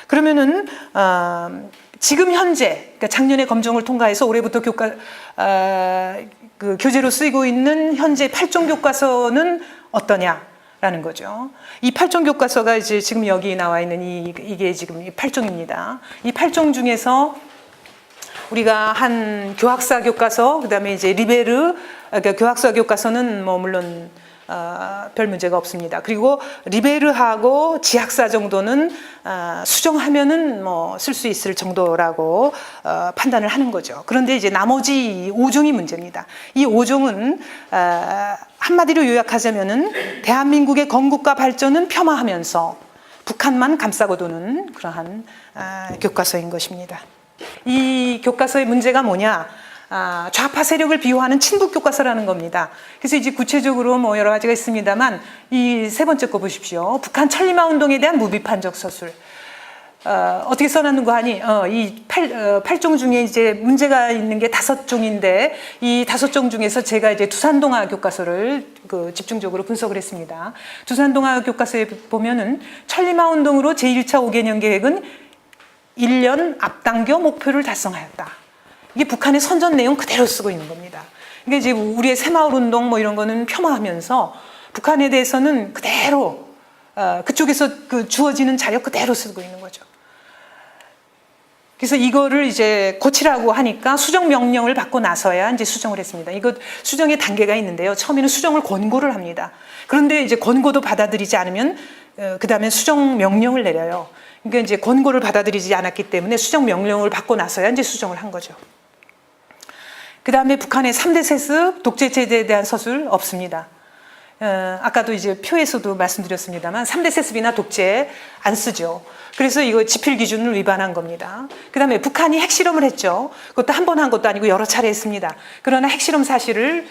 그러면은 지금 현재, 그러니까 작년에 검정을 통과해서 올해부터 그 교재로 쓰이고 있는 현재 8종 교과서는 어떠냐라는 거죠. 이 8종 교과서가 이제 지금 여기 나와 있는 이게 지금 8종입니다. 이 8종 중에서 우리가 한 교학사 교과서, 그다음에 이제 리베르, 그러니까 교학사 교과서는 뭐 물론 별 문제가 없습니다. 그리고 리베르하고 지학사 정도는 수정하면은 뭐 쓸 수 있을 정도라고 판단을 하는 거죠. 그런데 이제 나머지 5종이 문제입니다. 이 5종은 한마디로 요약하자면은 대한민국의 건국과 발전은 폄하하면서 북한만 감싸고 도는 그러한 교과서인 것입니다. 이 교과서의 문제가 뭐냐? 좌파 세력을 비호하는 친북 교과서라는 겁니다. 그래서 이제 구체적으로 뭐 여러 가지가 있습니다만 이 세 번째 거 보십시오. 북한 천리마 운동에 대한 무비판적 서술. 어떻게 써놨는가 하니 이 8종 중에 이제 문제가 있는 게 5종인데 이 5종 중에서 제가 이제 두산동화 교과서를 집중적으로 분석을 했습니다. 두산동화 교과서에 보면은 천리마 운동으로 제1차 5개년 계획은 1년 앞당겨 목표를 달성하였다. 이게 북한의 선전 내용 그대로 쓰고 있는 겁니다. 그러니까 이제 우리의 새마을 운동 뭐 이런 거는 폄하하면서 북한에 대해서는 그대로 그쪽에서 주어지는 자료 그대로 쓰고 있는 거죠. 그래서 이거를 이제 고치라고 하니까 수정 명령을 받고 나서야 이제 수정을 했습니다. 이거 수정의 단계가 있는데요. 처음에는 수정을 권고를 합니다. 그런데 이제 권고도 받아들이지 않으면 그 다음에 수정 명령을 내려요. 그러니까 이제 권고를 받아들이지 않았기 때문에 수정 명령을 받고 나서야 이제 수정을 한 거죠. 그 다음에 북한의 3대 세습, 독재체제에 대한 서술 없습니다. 아까도 이제 표에서도 말씀드렸습니다만 3대 세습이나 독재 안 쓰죠. 그래서 이거 지필 기준을 위반한 겁니다. 그 다음에 북한이 핵실험을 했죠. 그것도 한 번 한 것도 아니고 여러 차례 했습니다. 그러나 핵실험 사실을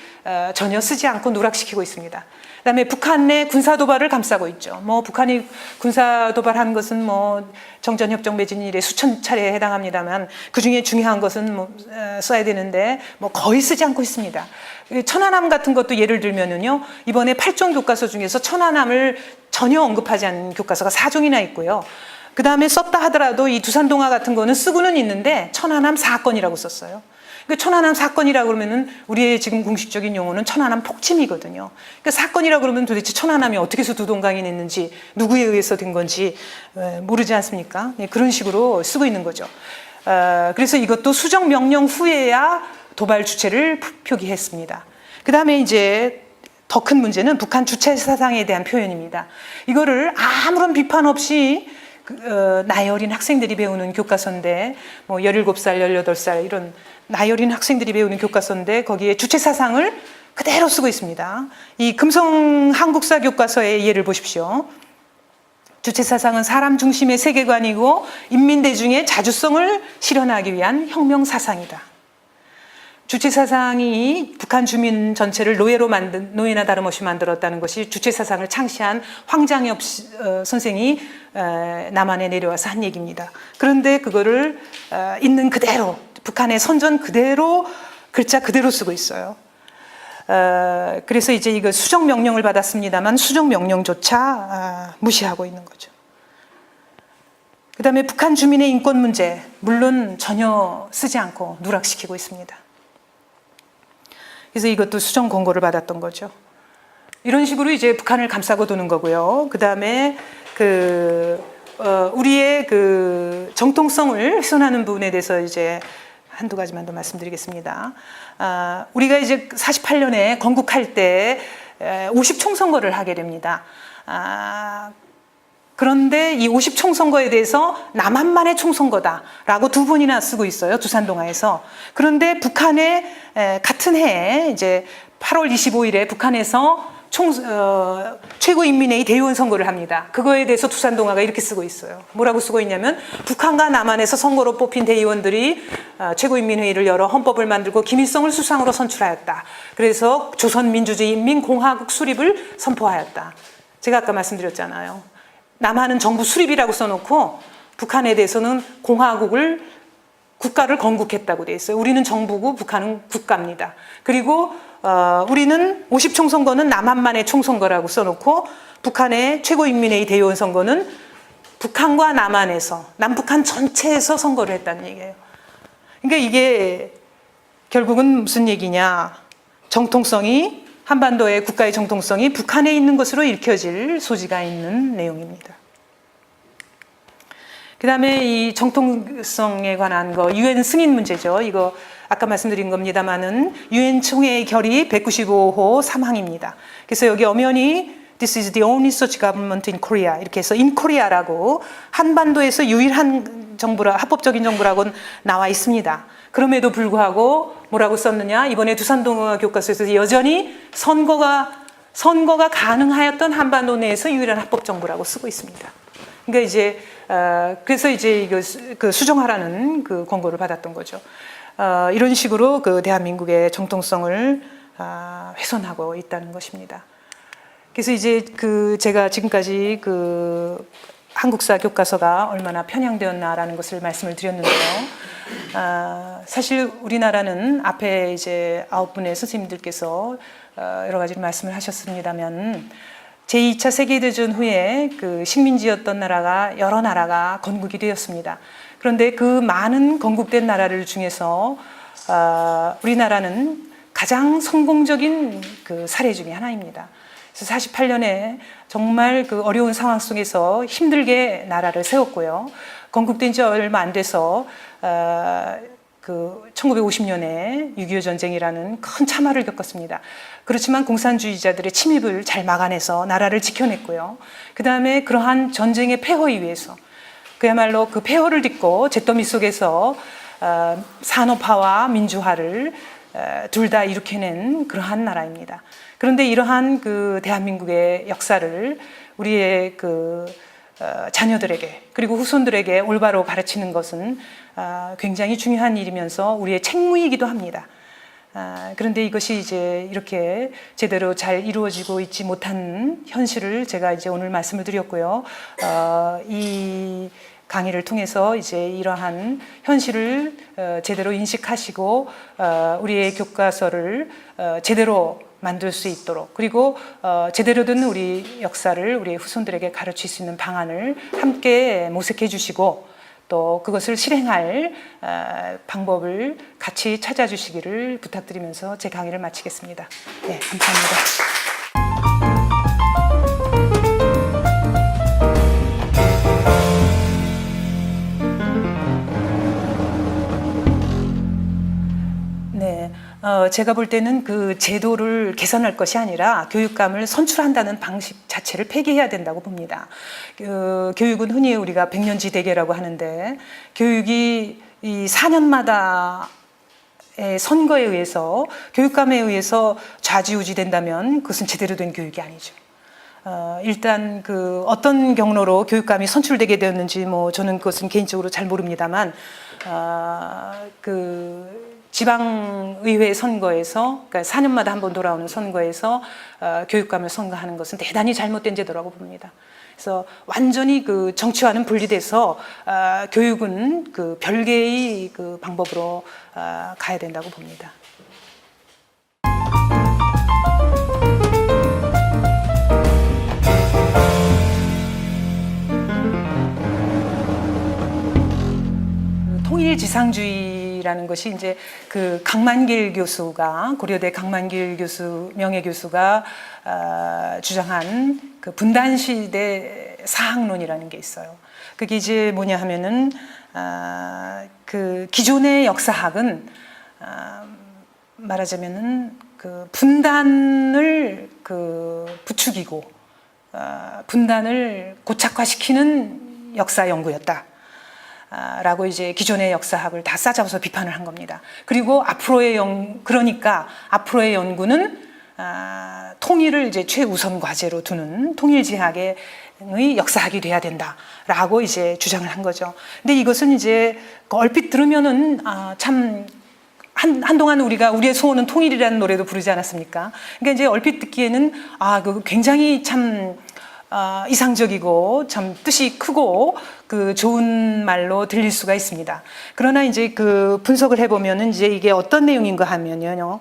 전혀 쓰지 않고 누락시키고 있습니다. 그 다음에 북한 내 군사도발을 감싸고 있죠. 뭐 북한이 군사도발한 것은 뭐 정전협정 매진 이래 수천 차례에 해당합니다만 그 중에 중요한 것은 뭐 써야 되는데 뭐 거의 쓰지 않고 있습니다. 천안함 같은 것도 예를 들면은요, 이번에 8종 교과서 중에서 천안함을 전혀 언급하지 않는 교과서가 4종이나 있고요. 그 다음에 썼다 하더라도 이 두산동화 같은 거는 쓰고는 있는데 천안함 사건이라고 썼어요. 그 천안함 사건이라고 그러면은 우리의 지금 공식적인 용어는 천안함 폭침이거든요. 그러니까 사건이라고 그러면 도대체 천안함이 어떻게 해서 두동강이 냈는지 누구에 의해서 된 건지 모르지 않습니까? 그런 식으로 쓰고 있는 거죠. 그래서 이것도 수정 명령 후에야 도발 주체를 표기했습니다. 그 다음에 이제 더 큰 문제는 북한 주체 사상에 대한 표현입니다. 이거를 아무런 비판 없이 나이 어린 학생들이 배우는 교과서인데 뭐 17살, 18살 이런 나이 어린 학생들이 배우는 교과서인데 거기에 주체 사상을 그대로 쓰고 있습니다. 이 금성 한국사 교과서의 예를 보십시오. 주체 사상은 사람 중심의 세계관이고 인민 대중의 자주성을 실현하기 위한 혁명 사상이다. 주체 사상이 북한 주민 전체를 노예나 다름없이 만들었다는 것이 주체 사상을 창시한 황장엽 선생이 남한에 내려와서 한 얘기입니다. 그런데 그거를 있는 그대로 북한의 선전 그대로 글자 그대로 쓰고 있어요. 그래서 이제 이거 수정 명령을 받았습니다만 수정 명령조차 무시하고 있는 거죠. 그 다음에 북한 주민의 인권 문제 물론 전혀 쓰지 않고 누락시키고 있습니다. 그래서 이것도 수정 권고를 받았던 거죠. 이런 식으로 이제 북한을 감싸고 도는 거고요. 그 다음에 우리의 정통성을 훼손하는 부분에 대해서 이제 한두 가지만 더 말씀드리겠습니다. 우리가 이제 48년에 건국할 때 50총선거를 하게 됩니다. 그런데 이 50총선거에 대해서 남한만의 총선거다라고 2번이나 쓰고 있어요. 두산동화에서. 그런데 북한의 같은 해에 이제 8월 25일에 북한에서 최고인민회의 대의원 선거를 합니다. 그거에 대해서 두산동화가 이렇게 쓰고 있어요. 뭐라고 쓰고 있냐면 북한과 남한에서 선거로 뽑힌 대의원들이 최고인민회의를 열어 헌법을 만들고 김일성을 수상으로 선출하였다. 그래서 조선민주주의인민공화국 수립을 선포하였다. 제가 아까 말씀드렸잖아요. 남한은 정부 수립이라고 써놓고 북한에 대해서는 국가를 건국했다고 돼 있어요. 우리는 정부고 북한은 국가입니다. 그리고 우리는 50총선거는 남한만의 총선거라고 써놓고 북한의 최고인민회의 대의원 선거는 북한과 남한에서, 남북한 전체에서 선거를 했다는 얘기예요. 그러니까 이게 결국은 무슨 얘기냐. 정통성이, 한반도의 국가의 정통성이 북한에 있는 것으로 읽혀질 소지가 있는 내용입니다. 그 다음에 이 정통성에 관한 거, 유엔 승인 문제죠. 이거 아까 말씀드린 겁니다만은 유엔 총회의 결의 195호 3항입니다. 그래서 여기 엄연히 This is the only such government in Korea 이렇게 해서 in Korea라고 한반도에서 유일한 정부라, 합법적인 정부라고 나와 있습니다. 그럼에도 불구하고 뭐라고 썼느냐? 이번에 두산동화 교과서에서 여전히 선거가 가능하였던 한반도 내에서 유일한 합법 정부라고 쓰고 있습니다. 그러니까 이제 그래서 이제 이거 그 수정하라는 그 권고를 받았던 거죠. 이런 식으로 그 대한민국의 정통성을 훼손하고 있다는 것입니다. 그래서 이제 그 제가 지금까지 그 한국사 교과서가 얼마나 편향되었나라는 것을 말씀을 드렸는데요. 사실 우리나라는 앞에 이제 9분의 선생님들께서 여러 가지 말씀을 하셨습니다만 제2차 세계대전 후에 그 식민지였던 나라가 여러 나라가 건국이 되었습니다. 그런데 그 많은 건국된 나라들 중에서 우리나라는 가장 성공적인 그 사례 중에 하나입니다. 그래서 48년에 정말 그 어려운 상황 속에서 힘들게 나라를 세웠고요. 건국된 지 얼마 안 돼서 그 1950년에 6.25 전쟁이라는 큰 참화를 겪었습니다. 그렇지만 공산주의자들의 침입을 잘 막아내서 나라를 지켜냈고요. 그 다음에 그러한 전쟁의 폐허에 위해서 그야말로 그 폐허를 딛고 잿더미 속에서 산업화와 민주화를 둘 다 일으켜낸 그러한 나라입니다. 그런데 이러한 그 대한민국의 역사를 우리의 그 자녀들에게 그리고 후손들에게 올바로 가르치는 것은 굉장히 중요한 일이면서 우리의 책무이기도 합니다. 그런데 이것이 이제 이렇게 제대로 잘 이루어지고 있지 못한 현실을 제가 이제 오늘 말씀을 드렸고요. 이 강의를 통해서 이제 이러한 현실을 제대로 인식하시고 우리의 교과서를 제대로 만들 수 있도록 그리고 제대로 된 우리 역사를 우리 후손들에게 가르칠 수 있는 방안을 함께 모색해 주시고 또 그것을 실행할 방법을 같이 찾아주시기를 부탁드리면서 제 강의를 마치겠습니다. 네, 감사합니다. 제가 볼 때는 그 제도를 개선할 것이 아니라 교육감을 선출한다는 방식 자체를 폐기해야 된다고 봅니다. 교육은 흔히 우리가 백년지 대계라고 하는데 교육이 이 4년마다 선거에 의해서 교육감에 의해서 좌지우지 된다면 그것은 제대로 된 교육이 아니죠. 일단 그 어떤 경로로 교육감이 선출되게 되었는지 뭐 저는 그것은 개인적으로 잘 모릅니다만 그 지방의회 선거에서 그러니까 4년마다 한 번 돌아오는 선거에서 교육감을 선거하는 것은 대단히 잘못된 제도라고 봅니다. 그래서 완전히 그 정치와는 분리돼서 교육은 그 별개의 그 방법으로 가야 된다고 봅니다. 통일지상주의라는 것이 이제 그 강만길 교수가 고려대 강만길 교수 명예교수가 주장한 그 분단시대 사학론이라는 게 있어요. 그게 이제 뭐냐 하면은 그 기존의 역사학은 말하자면은 그 분단을 그 부추기고 분단을 고착화시키는 역사 연구였다. 라고 이제 기존의 역사학을 다 싸잡아서 비판을 한 겁니다. 그리고 그러니까 앞으로의 연구는 통일을 이제 최우선 과제로 두는 통일지학의 역사학이 돼야 된다라고 이제 주장을 한 거죠. 근데 이것은 이제 얼핏 들으면은 참 한동안 우리의 소원은 통일이라는 노래도 부르지 않았습니까? 그러니까 이제 얼핏 듣기에는 그 굉장히 참 이상적이고 참 뜻이 크고 그 좋은 말로 들릴 수가 있습니다. 그러나 이제 그 분석을 해보면은 이제 이게 어떤 내용인가 하면요.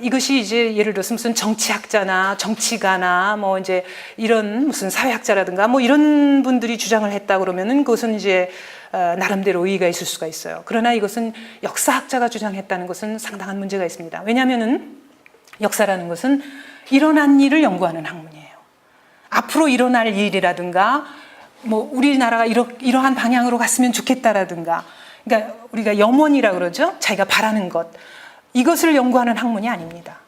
이것이 이제 예를 들어서 무슨 정치학자나 정치가나 뭐 이제 이런 무슨 사회학자라든가 뭐 이런 분들이 주장을 했다 그러면은 그것은 이제 나름대로 의의가 있을 수가 있어요. 그러나 이것은 역사학자가 주장했다는 것은 상당한 문제가 있습니다. 왜냐하면은 역사라는 것은 일어난 일을 연구하는 학문이에요. 앞으로 일어날 일이라든가 뭐 우리나라가 이러한 방향으로 갔으면 좋겠다라든가, 그러니까 우리가 염원이라 그러죠. 자기가 바라는 것, 이것을 연구하는 학문이 아닙니다.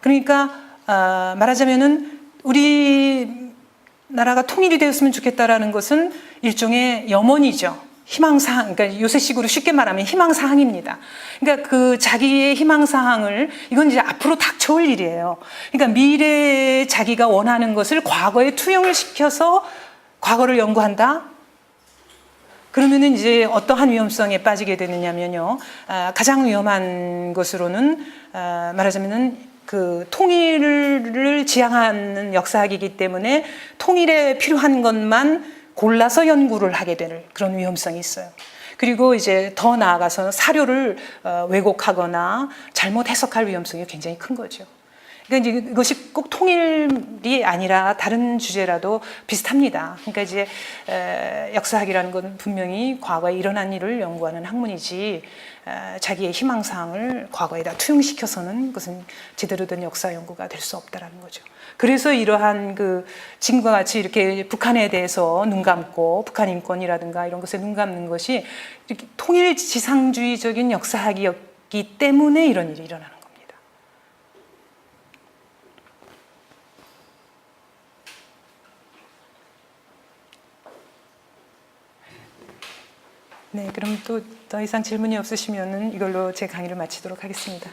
그러니까 말하자면은 우리나라가 통일이 되었으면 좋겠다라는 것은 일종의 염원이죠. 희망사항, 그러니까 요새식으로 쉽게 말하면 희망사항입니다. 그러니까 그 자기의 희망사항을, 이건 이제 앞으로 닥쳐올 일이에요. 그러니까 미래에 자기가 원하는 것을 과거에 투영을 시켜서 과거를 연구한다? 그러면은 이제 어떠한 위험성에 빠지게 되느냐면요. 가장 위험한 것으로는 말하자면은 그 통일을 지향하는 역사학이기 때문에 통일에 필요한 것만 골라서 연구를 하게 될 그런 위험성이 있어요. 그리고 이제 더 나아가서 사료를 왜곡하거나 잘못 해석할 위험성이 굉장히 큰 거죠. 그러니까 이제 이것이 꼭 통일이 아니라 다른 주제라도 비슷합니다. 그러니까 이제 역사학이라는 건 분명히 과거에 일어난 일을 연구하는 학문이지 자기의 희망사항을 과거에다 투영시켜서는 그것은 제대로 된 역사 연구가 될 수 없다라는 거죠. 그래서 이러한 그 지금과 같이 이렇게 북한에 대해서 눈 감고 북한 인권이라든가 이런 것에 눈 감는 것이 이렇게 통일 지상주의적인 역사학이었기 때문에 이런 일이 일어나는 겁니다. 네, 그럼 또 더 이상 질문이 없으시면은 이걸로 제 강의를 마치도록 하겠습니다.